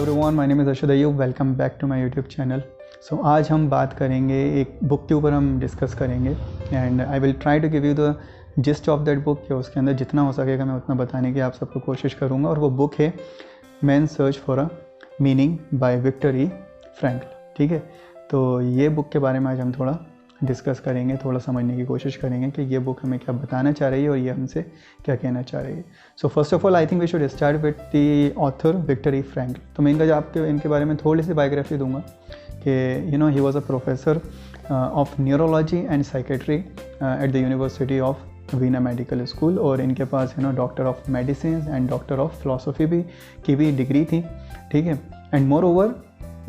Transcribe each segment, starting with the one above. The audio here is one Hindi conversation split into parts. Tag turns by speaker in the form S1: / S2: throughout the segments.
S1: Everyone, my name is Arshad Ayyub. Welcome back to my YouTube channel. So आज हम बात करेंगे, एक बुक के ऊपर हम डिस्कस करेंगे and I will try to give you the gist of that book. कि उसके अंदर जितना हो सकेगा मैं उतना बताने की आप सबको कोशिश करूँगा। और वो बुक है man search for a meaning by Victor E Frankl. ठीक है, तो ये बुक के बारे में आज हम थोड़ा डिस्कस करेंगे, थोड़ा समझने की कोशिश करेंगे कि ये बुक हमें क्या बताना चाह रही है और ये हमसे क्या कहना चाह रही है। So first of all I think we should start with the author Victor E Frankl. तो मैं इनके बारे में थोड़ी सी बायोग्राफी दूंगा कि he was a professor of neurology and psychiatry at the University of Vienna medical school. और इनके पास doctor of medicine and doctor of philosophy की भी डिग्री थी। ठीक है, एंड मोर ओवर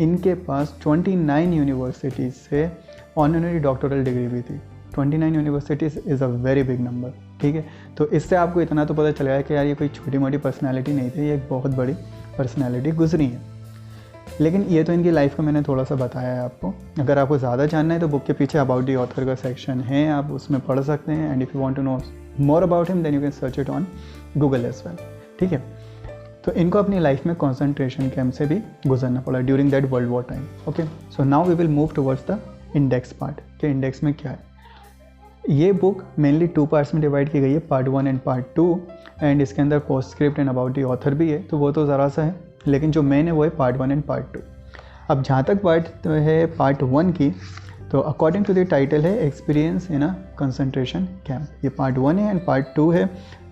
S1: इनके पास 29 यूनिवर्सिटीज़ से ऑनररी डॉक्टरल डिग्री भी थी। 29 universities is a very big number. ठीक है, तो इससे आपको इतना तो पता चल गया कि यार ये कोई छोटी मोटी पर्सनालिटी नहीं थी, ये एक बहुत बड़ी पर्सनालिटी गुजरी है। लेकिन ये तो इनकी लाइफ का मैंने थोड़ा सा बताया है आपको। अगर आपको ज़्यादा जानना है तो बुक के पीछे अबाउट दी ऑथर का सेक्शन है, आप उसमें पढ़ सकते हैं। And if you want to know more about him then you can search it on Google as well. ठीक है, तो इनको अपनी लाइफ में कॉन्सेंट्रेशन कैंप से भी गुजरना पड़ा during that world war time. Okay, so now we will move towards the index part के इंडेक्स में क्या है। ये बुक मेनली 2 पार्ट्स में डिवाइड की गई है, पार्ट 1 एंड पार्ट 2। एंड इसके अंदर PostScript and about the author भी है, तो वो तो ज़रा सा है, लेकिन जो मेन है वो है पार्ट 1 एंड पार्ट 2। अब जहाँ तक बात है पार्ट 1 की, तो अकॉर्डिंग टू द टाइटल है experience in a concentration camp. ये पार्ट 1 है एंड पार्ट 2 है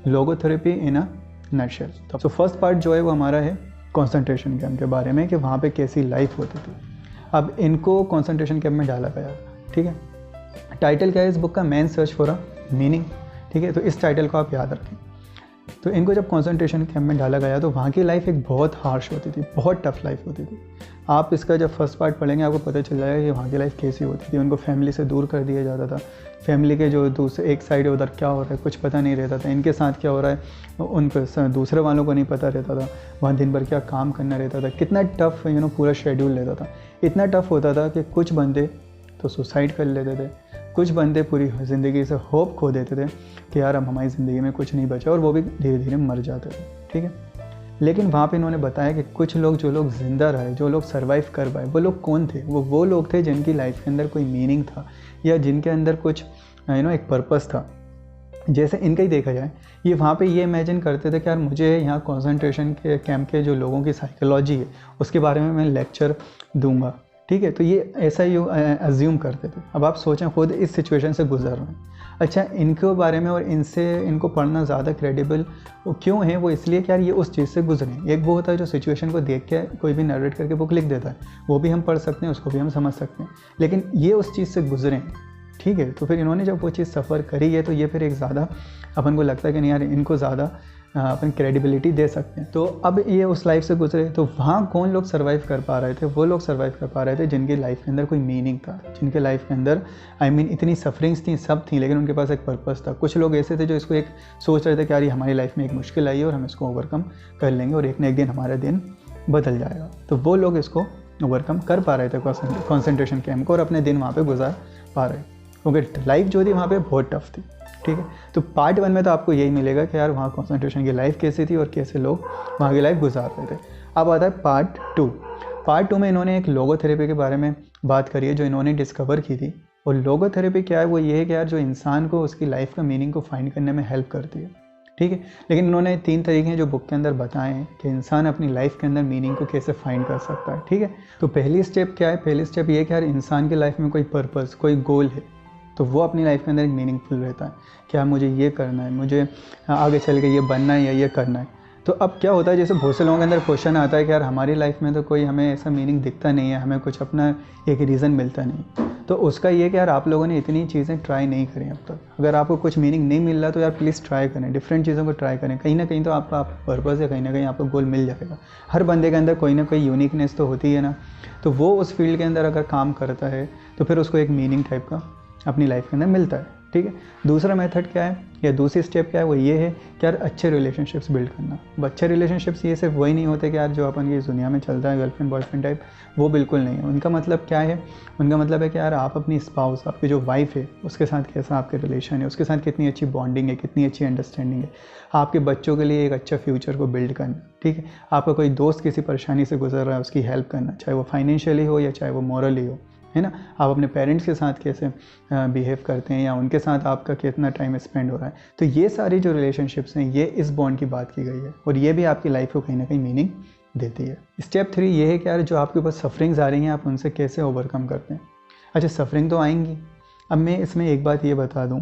S1: लोगोथेरेपी इन अ नटशेल। तो फर्स्ट पार्ट जो है वो हमारा है कंसंट्रेशन कैंप के बारे में, कि वहाँ पे कैसी लाइफ होती थी। अब इनको कंसंट्रेशन कैंप में डाला गया। ठीक है, टाइटल क्या है इस बुक का? Man search for a meaning. ठीक है, तो इस टाइटल को आप याद रखें। तो इनको जब कंसंट्रेशन कैंप में डाला गया तो वहाँ की लाइफ एक बहुत हार्श होती थी, बहुत टफ लाइफ होती थी। आप इसका जब फर्स्ट पार्ट पढ़ेंगे आपको पता चल जाएगा कि वहाँ की लाइफ कैसी होती थी। उनको फैमिली से दूर कर दिया जाता था। फैमिली के जो दूसरे एक साइड है उधर क्या हो रहा है कुछ पता नहीं रहता था। इनके साथ क्या हो रहा है उनको दूसरे वालों को नहीं पता रहता था। वहाँ दिन भर क्या काम करना रहता था, कितना टफ पूरा शेड्यूल रहता था। इतना टफ होता था कि कुछ बंदे तो सुसाइड कर लेते थे, कुछ बंदे पूरी ज़िंदगी से होप खो देते थे कि यार अब हमारी ज़िंदगी में कुछ नहीं बचा, और वो भी धीरे धीरे मर जाते थे। ठीक है, लेकिन वहाँ पे इन्होंने बताया कि कुछ लोग, जो लोग ज़िंदा रहे, जो लोग सर्वाइव कर पाए, वो लोग कौन थे? वो लोग थे जिनकी लाइफ के अंदर कोई मीनिंग था, या जिनके अंदर कुछ एक पर्पस था। जैसे इनका ही देखा जाए, ये वहाँ पे ये इमेजिन करते थे कि यार मुझे यहाँ कंसंट्रेशन के कैंप के जो लोगों की साइकोलॉजी है उसके बारे में मैं लेक्चर दूंगा। ठीक है, तो ये ऐसा ही अज्यूम करते थे। अब आप सोचें, खुद इस सिचुएशन से गुजर रहे हैं। अच्छा, इनके बारे में और इनको पढ़ना ज़्यादा क्रेडिबल क्यों है? वो इसलिए कि यार ये उस चीज़ से गुजरे। एक वो होता है जो सिचुएशन को देख के कोई भी नरेट करके बुक लिख देता है, वो भी हम पढ़ सकते हैं, उसको भी हम समझ सकते हैं, लेकिन ये उस चीज़ से गुजरे। ठीक है, तो फिर इन्होंने जब वो चीज़ सफ़र करी है तो ये फिर एक ज़्यादा अपन को लगता है कि नहीं यार इनको ज़्यादा अपन क्रेडिबिलिटी दे सकते हैं। तो अब ये उस लाइफ से गुजरे, तो वहाँ कौन लोग सर्वाइव कर पा रहे थे? वो लोग सर्वाइव कर पा रहे थे जिनकी लाइफ के अंदर कोई मीनिंग था, जिनके लाइफ के अंदर इतनी सफरिंग्स थी, सब थी, लेकिन उनके पास एक पर्पस था। कुछ लोग ऐसे थे जो इसको एक सोच रहे थे कि यार ये हमारी लाइफ में एक मुश्किल आई है और हम इसको ओवरकम कर लेंगे और एक ना एक दिन हमारा दिन बदल जाएगा। तो वो लोग इसको ओवरकम कर पा रहे थे कॉन्सेंट्रेशन कैंप को, और अपने दिन वहाँ पर गुजार पा रहे, क्योंकि लाइफ जो थी वहाँ पर बहुत टफ थी। ठीक है, तो पार्ट 1 में तो आपको यही मिलेगा कि यार वहाँ कंसंट्रेशन की लाइफ कैसी थी और कैसे लोग वहाँ की लाइफ गुजार रहे थे। अब आता है पार्ट 2। पार्ट 2 में इन्होंने एक लोगोथेरेपी के बारे में बात करी है जो इन्होंने डिस्कवर की थी। और लोगोथेरेपी क्या है? वो ये है कि यार जो इंसान को उसकी लाइफ का मीनिंग को फाइंड करने में हेल्प करती है। ठीक है, लेकिन इन्होंने 3 तरीके हैं जो बुक के अंदर बताए हैं कि इंसान अपनी लाइफ के अंदर मीनिंग को कैसे फाइंड कर सकता है। ठीक है, तो पहली स्टेप क्या है? पहली स्टेप ये है कि यार इंसान की लाइफ में कोई पर्पस, कोई गोल है, तो वो अपनी लाइफ के अंदर एक मीनिंगफुल रहता है। क्या मुझे ये करना है, मुझे आगे चल के ये बनना है या ये करना है। तो अब क्या होता है, जैसे बहुत से लोगों के अंदर क्वेश्चन आता है कि यार हमारी लाइफ में तो कोई हमें ऐसा मीनिंग दिखता नहीं है, हमें कुछ अपना एक रीज़न मिलता नहीं। तो उसका ये कि यार आप लोगों ने इतनी चीज़ें ट्राई नहीं करी अब तक। अगर आपको कुछ मीनिंग नहीं मिल रहा तो यार प्लीज़ ट्राई करें, डिफरेंट चीज़ों को ट्राई करें। कहीं ना कहीं तो आपका पर्पस है, कहीं ना कहीं आपको गोल मिल जाएगा। हर बंदे के अंदर कोई ना कोई यूनिकनेस तो होती है ना, तो वो उस फील्ड के अंदर अगर काम करता है तो फिर उसको एक मीनिंग टाइप का अपनी लाइफ के अंदर मिलता है। ठीक है। दूसरा मेथड क्या है या दूसरी स्टेप क्या है, वो ये है कि यार अच्छे रिलेशनशिप्स बिल्ड करना। अब अच्छे रिलेशनशिप्स ये सिर्फ वही नहीं होते कि यार जो अपन की इस दुनिया में चलता है गर्लफ्रेंड बॉयफ्रेंड टाइप, वो बिल्कुल नहीं है। उनका मतलब क्या है, उनका मतलब है कि यार आप अपनी स्पाउस, आपकी जो वाइफ है उसके साथ कैसा आपके रिलेशन है, उसके साथ कितनी अच्छी बॉन्डिंग है, कितनी अच्छी अंडरस्टैंडिंग है, आपके बच्चों के लिए एक अच्छा फ्यूचर को बिल्ड करना, ठीक है। आपका कोई दोस्त किसी परेशानी से गुजर रहा है, उसकी हेल्प करना, चाहे वो फाइनेंशियली हो या चाहे वो मॉरली हो, है ना। आप अपने पेरेंट्स के साथ कैसे बिहेव करते हैं या उनके साथ आपका कितना टाइम स्पेंड हो रहा है, तो ये सारी जो रिलेशनशिप्स हैं ये इस बॉन्ड की बात की गई है और ये भी आपकी लाइफ को कहीं ना कहीं मीनिंग देती है। स्टेप 3 ये है कि यार जो आपके ऊपर सफरिंग्स आ रही हैं आप उनसे कैसे ओवरकम करते हैं। अच्छा, सफरिंग तो आएंगी। अब मैं इसमें एक बात ये बता दूं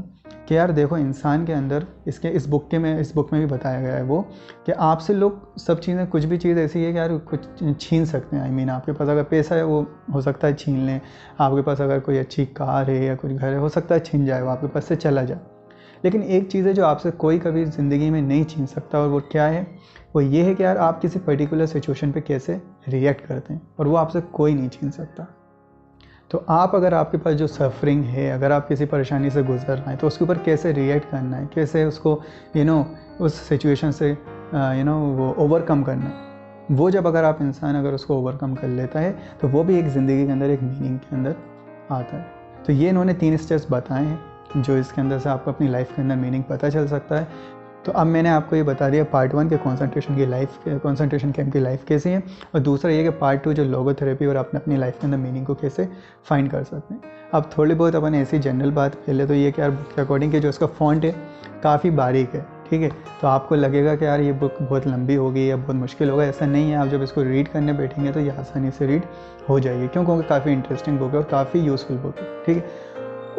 S1: कि यार देखो, इंसान के अंदर इस बुक में भी बताया गया है वो कि आपसे लोग सब चीज़ें, कुछ भी चीज़ ऐसी है कि यार कुछ छीन सकते हैं। आई मीन आपके पास अगर पैसा है वो हो सकता है छीन लें, आपके पास अगर कोई अच्छी कार है या कुछ घर है हो सकता है छीन जाए, वो आपके पास से चला जाए। लेकिन एक चीज़ है जो आपसे कोई कभी ज़िंदगी में नहीं छीन सकता, और वो क्या है, वो ये है कि यार आप किसी पर्टिकुलर सिचुएशन पे कैसे रिएक्ट करते हैं, और वो आपसे कोई नहीं छीन सकता। तो आप, अगर आपके पास जो सफरिंग है, अगर आप किसी परेशानी से गुजर रहे हैं, तो उसके ऊपर कैसे रिएक्ट करना है, कैसे उसको उस सिचुएशन से वो ओवरकम करना है, वो जब अगर आप इंसान अगर उसको ओवरकम कर लेता है तो वो भी एक ज़िंदगी के अंदर एक मीनिंग के अंदर आता है। तो ये इन्होंने 3 स्टेप्स बताए हैं जो इसके अंदर से आपको अपनी लाइफ के अंदर मीनिंग पता चल सकता है। तो अब मैंने आपको ये बता दिया पार्ट 1 के कंसंट्रेशन कैंप की लाइफ कैसी है, और दूसरा ये कि पार्ट 2 जो लोगोथेरेपी और अपनी लाइफ के अंदर मीनिंग को कैसे फाइंड कर सकते हैं। अब थोड़ी बहुत अपन ऐसी जनरल बात पहले तो ये कि यार बुक के अकॉर्डिंग कि जो इसका फॉन्ट है काफ़ी बारीक है, ठीक है। तो आपको लगेगा कि यार ये बुक बहुत लंबी होगी या बहुत मुश्किल होगा, ऐसा नहीं है। आप जब इसको रीड करने बैठेंगे तो ये आसानी से रीड हो जाएगी, क्योंकि काफ़ी इंटरेस्टिंग बुक है और काफ़ी यूज़फुल बुक है, ठीक है।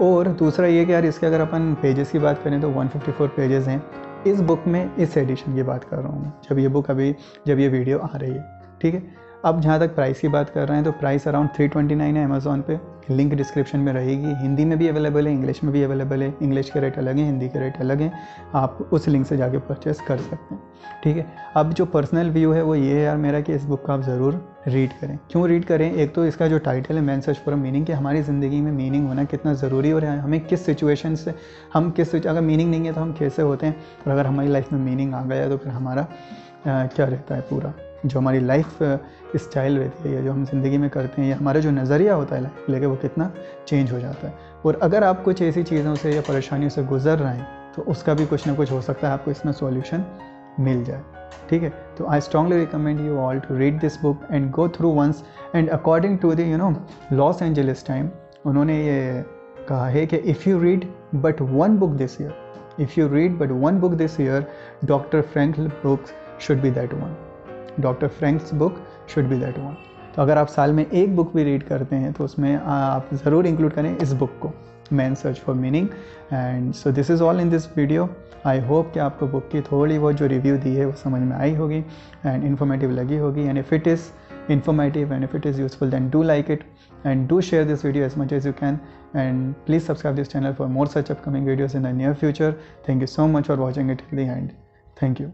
S1: और दूसरा ये कि यार इसके अगर अपन पेजेस की बात करें तो 154 पेजेस हैं इस बुक में, इस एडिशन की बात कर रहा हूँ मैं, जब ये वीडियो आ रही है, ठीक है। अब जहाँ तक प्राइस की बात कर रहे हैं तो प्राइस अराउंड 329 है अमेज़ॉन पे, लिंक डिस्क्रिप्शन में रहेगी। हिंदी में भी अवेलेबल है, इंग्लिश में भी अवेलेबल है। इंग्लिश के रेट अलग हैं, हिंदी के रेट अलग हैं, आप उस लिंक से जाके परचेस कर सकते हैं, ठीक है। अब जो पर्सनल व्यू है वो ये है यार मेरा कि इस बुक को आप ज़रूर रीड करें। क्यों रीड करें, एक तो इसका जो टाइटल है man search for a meaning, कि हमारी ज़िंदगी में मीनिंग होना कितना ज़रूरी है और हमें किस सिचुएशन से अगर मीनिंग नहीं है तो हम कैसे होते हैं, और अगर हमारी लाइफ में मीनिंग आ गया तो फिर हमारा क्या रहता है, पूरा जो हमारी लाइफ स्टाइल रहती है या जो हम ज़िंदगी में करते हैं या हमारा जो नज़रिया होता है लाइफ लेके वो कितना चेंज हो जाता है। और अगर आप कुछ ऐसी चीज़ों से या परेशानियों से गुजर रहे हैं तो उसका भी कुछ ना कुछ हो सकता है आपको इसमें सॉल्यूशन मिल जाए, ठीक है। तो I strongly recommend you all to read this book and go through once. And according to the Los Angeles time, उन्होंने ये कहा है कि if you read but one book this year, doctor Frank books should be that one. Doctor Frank's book should be that one. तो अगर आप साल में एक बुक भी रीड करते हैं तो उसमें आप ज़रूर इंक्लूड करें इस बुक को, man search for meaning. And so this is all in this video. I hope कि आपको बुक की थोड़ी बहुत जो रिव्यू दी है वो समझ में आई होगी एंड इन्फॉर्मेटिव लगी होगी। And if it is informative and if it is useful, then do like it and do share this video as much as you can, and please subscribe this channel for more such upcoming videos in the near future. Thank you so much for watching it till the end. Thank you.